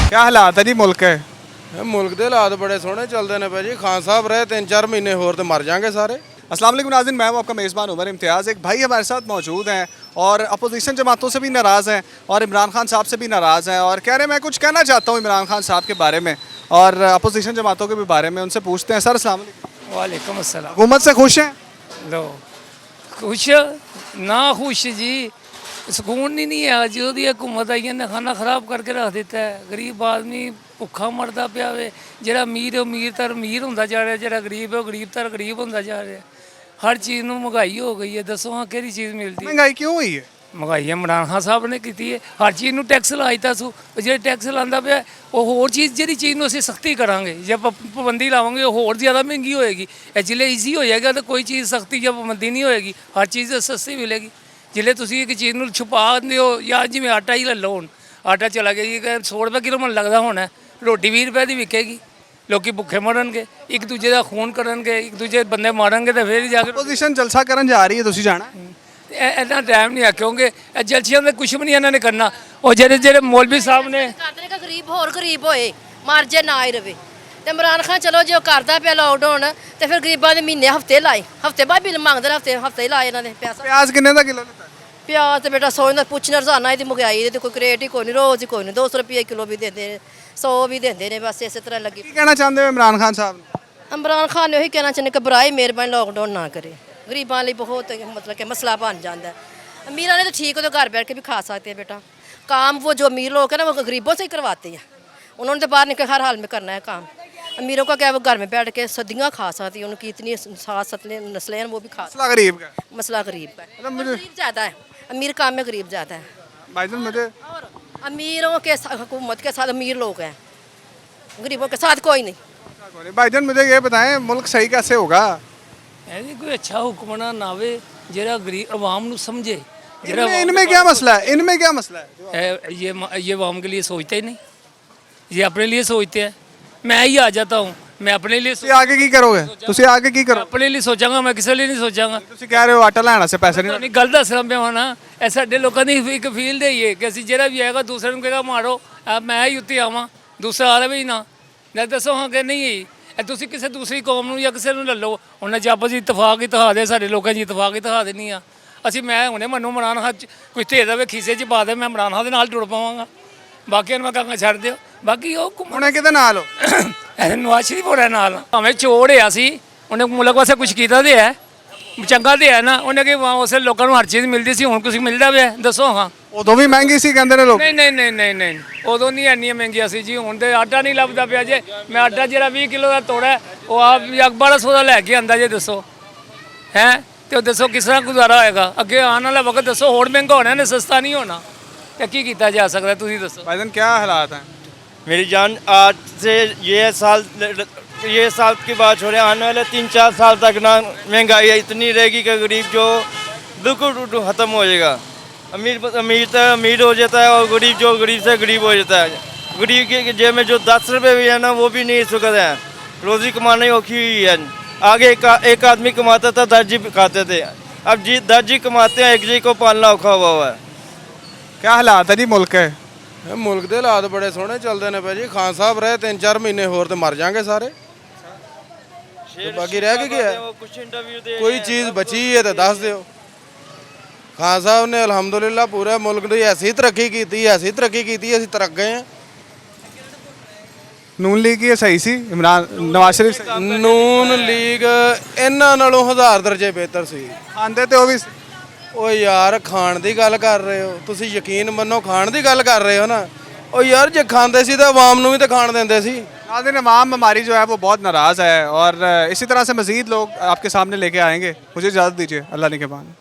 क्या हालात है जी मुल्क है? मुल्क के हालात बड़े सोहने चलते हैं भाई जी। खान साहब रहे 3-4 महीने होर तो मर जाएंगे सारे। अस्सलाम वालेकुम नाज़रीन, मैं हूं आपका मेज़बान उमर इम्तियाज़। एक भाई हमारे साथ मौजूद हैं और अपोजिशन जमातों से भी नाराज़ हैं और इमरान खान साहब से भी नाराज़ हैं और कह रहे हैं मैं कुछ कहना चाहता हूं इमरान खान साहब के बारे में और अपोजिशन जमातों के भी बारे में। उनसे पूछते हैं। सर अस्सलाम वालेकुम। वालेकुम अस्सलाम। हुकूमत से खुश हैं? लो खुश ना खुश जी, सुकून ही नहीं है। जो दी हुकूमत आई ने खाना खराब करके रख दिता है। गरीब आदमी भुखा मरदा पिया वे। ਜਿਹੜਾ ਅਮੀਰ ਹੈ ਅਮੀਰ तर ਅਮੀਰ ਹੁੰਦਾ ਜਾ ਰਿਹਾ, ਜਿਹੜਾ ਗਰੀਬ ਹੈ ਉਹ ਗਰੀਬ तर ਗਰੀਬ ਹੁੰਦਾ ਜਾ ਰਿਹਾ। ਹਰ ਚੀਜ਼ ਨੂੰ ਮਹਿੰਗਾਈ ਹੋ ਗਈ ਹੈ। ਦੱਸੋ ਹਾਂ ਕਿਹੜੀ ਚੀਜ਼ ਮਿਲਦੀ ਹੈ? महंगाई क्यों हुई है? ਮਹਿੰਗਾਈ ਇਮਰਾਨ ਖਾਨ ਸਾਹਿਬ ਨੇ ਕੀਤੀ ਹੈ। ਹਰ ਚੀਜ਼ ਨੂੰ ਟੈਕਸ ਲਾ ਦਿੱਤਾ ਸੂ। ਜਿਹੜੇ ਟੈਕਸ ਲਾਉਂਦਾ ਪਿਆ ਉਹ ਹੋਰ ਚੀਜ਼, ਜਿਹੜੀ ਚੀਜ਼ ਨੂੰ ਅਸੀਂ ਸਖਤੀ ਕਰਾਂਗੇ ਜੇ ਪਾਬੰਦੀ ਲਾਵਾਂਗੇ ਉਹ ਹੋਰ ਜ਼ਿਆਦਾ ਮਹਿੰਗੀ ਹੋਏਗੀ। ਇਹ ਜਿਲੇ ਈਜ਼ੀ ਹੋ ਜਾਏਗਾ ਤਾਂ ਕੋਈ ਚੀਜ਼ ਸਖਤੀ ਜਾਂ ਪਾਬੰਦੀ ਨਹੀਂ ਹੋਏਗੀ, ਹਰ ਚੀਜ਼ ਸਸਤੀ ਮਿਲੇਗੀ। ਜਿਲੇ ਤੁਸੀਂ ਇੱਕ ਚੀਜ਼ ਨੂੰ ਛੁਪਾ ਦਿਓ ਜਾਂ ਜਿਵੇਂ ਆਟਾ ਹੀ ਲੈ ਲਓ, ਹੁਣ ਆਟਾ ਚਲਾ ਗਿਆ ਜੀ 100 ਰੁਪਏ ਕਿਲੋ ਮੈਨੂੰ ਲੱਗਦਾ ਹੋਣਾ, ਰੋਟੀ 20 ਰੁਪਏ ਦੀ ਵਿਕੇਗੀ। ਲੋਕੀ ਭੁੱਖੇ ਮਰਨਗੇ, ਇੱਕ ਦੂਜੇ ਦਾ ਖੂਨ ਕਰਨਗੇ, ਇੱਕ ਦੂਜੇ ਬੰਦੇ ਮਾਰਨਗੇ ਤੇ ਫਿਰ ਜਾ ਕੇ अपोजिशन जलसा करन जा रही है, तुसी जाना है? ਇੰਨਾ ਟਾਈਮ ਨਹੀਂ ਆ ਕਿਉਂਕਿ ਇਹ ਜਲਸੀਆਂ ਦਾ ਕੁਛ ਵੀ ਨਹੀਂ ਇਹਨਾਂ ਨੇ ਕਰਨਾ। ਉਹ ਜਿਹੜੇ ਮੌਲਵੀ ਸਾਹਿਬ ਨੇ ਕਰਦੇ ਨੇ ਕਿ ਗਰੀਬ ਹੋਰ ਗਰੀਬ ਹੋਏ, ਮਰ ਜੇ ਨਾ ਹੀ ਰਵੇ। ਤੇ ਇਮਰਾਨ ਖਾਨ ਚਲੋ ਜੇ ਉਹ ਕਰਦਾ ਪਿਆ ਲੋਕਡਾਊਨ ਤੇ ਫਿਰ ਗਰੀਬਾਂ ਦੇ ਮਹੀਨੇ ਹਫਤੇ ਲਾਏ, ਹਫਤੇ ਬਾਅਦ ਬਿੱਲ ਮੰਗਦੇ ਨੇ, ਹਫਤੇ ਹੀ ਲਾਏ ਇਹਨਾਂ ਦੇ ਪੈਸਾ। प्याज किन्ने दा किलो लेता है? ਪਿਆਜ਼ ਤੇ ਬੇਟਾ ਸੋਚ ਦਾ ਪੁੱਛਣਾ ਰੋਜ਼ਾਨਾ ਇਹਦੀ ਮਹਿੰਗਾਈ ਦੀ ਤੇ ਕੋਈ ਰੇਟ ਹੀ ਕੋਈ ਨਹੀਂ, ਰੋਜ਼ ਹੀ ਕੋਈ ਨਹੀਂ। 200 ਰੁਪਏ ਕਿਲੋ ਵੀ ਦਿੰਦੇ ਨੇ, 100 ਵੀ ਦਿੰਦੇ ਨੇ, ਬਸ ਇਸੇ ਤਰ੍ਹਾਂ ਲੱਗੀ। की कहना चाहते हो इमरान खान साहब ने? ਇਮਰਾਨ ਖਾਨ ਨੇ ਉਹੀ ਕਹਿਣਾ ਚਾਹੁੰਦੇ ਕਿ ਬਰਾਏ ਮਿਹਰਬਾਨੀ ਲੋਕਡਾਊਨ ਨਾ ਕਰੇ। ਗਰੀਬਾਂ ਲਈ ਬਹੁਤ ਮਤਲਬ ਕਿ ਮਸਲਾ ਬਣ ਜਾਂਦਾ ਹੈ। अमीरों ने तो ठीक हो तो घर बैठ के भी खा सकते हैं बेटा। काम वो जो अमीर लोग हैं ना वो गरीबों से ही करवाते हैं। उन्होंने तो बाहर निकल हर हाल में करना है काम। अमीरों का क्या, वो घर में बैठ के सदियाँ खा सकती है। उनकी इतनी सात नस्लें हैं वो भी खा सकती मसला गरीब का है। हैं। मसला गरीब का है। मतलब मुझे गरीब ज़्यादा है, अमीर काम में गरीब ज़्यादा है। भाईजान मुझे और अमीरों के हुकूमत के साथ अमीर लोग हैं, गरीबों के साथ कोई नहीं। भाईजान मुझे ये बताएं मुल्क सही कैसे होगा? ਇਹਦੀ ਕੋਈ ਅੱਛਾ ਹੁਕਮਰਾਨ ਆਵੇ ਜਿਹੜਾ ਗਰੀਬ आवाम ਨੂੰ समझे। इनमें क्या मसला है? इनमें क्या मसला है? ये आवाम के लिए सोचते ही नहीं, ये अपने लिए सोचते हैं। मैं ही आ जाता हूँ, मैं अपने लिए ਤੁਸੀਂ आगे की करोगे? ਤੁਸੀਂ आगे की करो? अपने लिए सोचांगा, मैं किसी लिए नहीं सोचांगा। ਤੁਸੀਂ ਕਹਿ ਰਹੇ ਹੋ ਆਟਾ ਲੈਣ ਵਾਸਤੇ ਪੈਸੇ ਨਹੀਂ ਨਹੀਂ, ਗੱਲ ਦੱਸਣਾ ਪਿਆ ਵਾ ਨਾ। ਇਹ ਸਾਡੇ ਲੋਕਾਂ ਦੀ ਇੱਕ ਫੀਲਡ ਹੈ ਇਹ ਕਿ ਅਸੀਂ ਜਿਹੜਾ ਵੀ ਆਏਗਾ ਦੂਸਰੇ ਨੂੰ ਕਹੇਗਾ ਮਾਰੋ, ਮੈਂ ਹੀ ਉੱਤੇ ਆਵਾਂ, ਦੂਸਰਾ ਆਵੇ ਹੀ ਨਾ। ਮੈਂ ਦੱਸੋ ਹਾਂ ਕਿ ਨਹੀਂ ਇਹ ਤੁਸੀਂ ਕਿਸੇ ਦੂਸਰੀ ਕੌਮ ਨੂੰ ਜਾਂ ਕਿਸੇ ਨੂੰ ਲੈ ਲਓ, ਉਹਨਾਂ 'ਚ ਆਪਸ 'ਚ ਇਤਫਾਕ ਹੀ ਦਿਖਾ ਦੇ। ਸਾਡੇ ਲੋਕਾਂ 'ਚ ਇਤਫਾਕ ਹੀ ਦਿਖਾ ਦੇਣੀ ਆ। ਅਸੀਂ ਮੈਂ ਹੁਣੇ ਮੈਨੂੰ ਇਮਰਾਨ ਖਾਨ ਕੋਈ ਦੇ ਦੇਵੇ ਖੀਸੇ 'ਚ ਪਾ ਦੇ, ਮੈਂ ਇਮਰਾਨ ਖਾਨ ਦੇ ਨਾਲ ਟੁਰ ਪਾਵਾਂਗਾ। ਬਾਕੀਆਂ ਨੂੰ ਮੈਂ ਕਹਾਂਗਾ ਛੱਡ ਦਿਓ। ਬਾਕੀ ਉਹ ਹੁਣੇ ਕਿਹਦੇ ਨਾਲ ਹੋ? ਐਸੇ ਨਵਾਜ਼ ਸ਼ਰੀਫ ਹੋ ਰਿਹਾ ਨਾਲ, ਭਾਵੇਂ ਚੋੜ ਆ ਸੀ, ਉਹਨੇ ਮੁਲਕ ਵਾਸਤੇ ਕੁਝ ਕੀਤਾ ਤੇ ਹੈ, ਚੰਗਾ ਤੇ ਹੈ ਨਾ। ਉਹਨੇ ਕਿ ਉਸੇ ਲੋਕਾਂ ਨੂੰ ਹਰ ਚੀਜ਼ ਮਿਲਦੀ ਸੀ, ਹੁਣ ਕੁਝ ਮਿਲਦਾ ਪਿਆ? ਦੱਸੋ ਹਾਂ। ਉਦੋਂ ਵੀ ਮਹਿੰਗੀ ਸੀ ਕਹਿੰਦੇ ਨੇ ਲੋਕ। ਨਹੀਂ ਉਦੋਂ ਨਹੀਂ ਇੰਨੀਆਂ ਮਹਿੰਗੀਆਂ ਸੀ ਜੀ। ਹੁਣ ਤੇ ਆਟਾ ਨਹੀਂ ਲੱਭਦਾ ਪਿਆ ਜੇ। ਮੈਂ ਆਟਾ ਜਿਹੜਾ 20 ਕਿਲੋ ਦਾ ਤੋੜਾ ਉਹ ਆਪ 1200 ਦਾ ਲੈ ਕੇ ਆਂਦਾ ਜੇ। ਦੱਸੋ ਹੈ ਤੇ ਉਹ ਦੱਸੋ ਕਿਸ ਤਰ੍ਹਾਂ ਗੁਜ਼ਾਰਾ ਹੋਏਗਾ? ਅੱਗੇ ਆਉਣ ਵਾਲਾ ਵਕਤ ਦੱਸੋ ਹੋਰ ਮਹਿੰਗਾ ਹੋਣਾ ਨੇ, ਸਸਤਾ ਨਹੀਂ ਹੋਣਾ। ਤੇ ਕੀ ਕੀਤਾ ਜਾ ਸਕਦਾ ਤੁਸੀਂ ਦੱਸੋ? भाईजान क्या हालात हैं? मेरी जान आज से ये साल की बात हो रही है, आने वाले 3-4 साल तक ना महंगाई इतनी रहेगी कि गरीब जो बिल्कुल ख़त्म हो जाएगा। अमीर हो जाता है और गरीब से गरीब हो जाता है। गरीब के जेब में जो 10 रुपये भी है ना वो भी नहीं सुखद है। रोज़ी कमाना ही औखी हुई है। आगे एक आदमी कमाता था, 10 जी खाते थे। अब 10 जी कमाते हैं, एक जी को पालना औखा हुआ है। क्या हालात है जी मुल्क है? मुल्क के हालात बड़े सोहने चलते हैं भाई जी। खान साहब रहे 3-4 महीने होर तो मर जाएंगे सारे। बाकी रह गया कुछ इंटरव्यू दे कोई चीज़ बची है तो दस दो। खान साहब ने अलहमदुलिल्लाह पूरे मुल्क की ऐसी तरक्की की, ऐसी तरक्की की, असीं तरक गए हैं। ਨੂਨ ਲੀਗ ਇਹ ਸਹੀ ਸੀ, ਇਮਰਾਨ ਨਵਾਜ਼ ਸ਼ਰੀਫ ਸਹੀ? ਨੂਨ ਲੀਗ ਇਹਨਾਂ ਨਾਲੋਂ 1000 ਦਰਜੇ ਬਿਹਤਰ ਸੀ। ਆਂਦੇ ਤੇ ਉਹ ਵੀ ਉਹ ਯਾਰ ਖਾਣ ਦੀ ਗੱਲ ਕਰ ਰਹੇ ਹੋ ਤੁਸੀਂ, ਯਕੀਨ ਮੰਨੋ ਖਾਣ ਦੀ ਗੱਲ ਕਰ ਰਹੇ ਹੋ ਨਾ। ਉਹ ਯਾਰ ਜੇ ਖਾਂਦੇ ਸੀ ਤਾਂ ਆਵਾਮ ਨੂੰ ਵੀ ਤਾਂ खान देंगे सी। नाज़रीन अवाम हमारी जो है वो बहुत नाराज़ है और इसी तरह से मज़ीद लोग आपके सामने लेके आएंगे। मुझे इजाज़त दीजिए, अल्लाह निगहबान।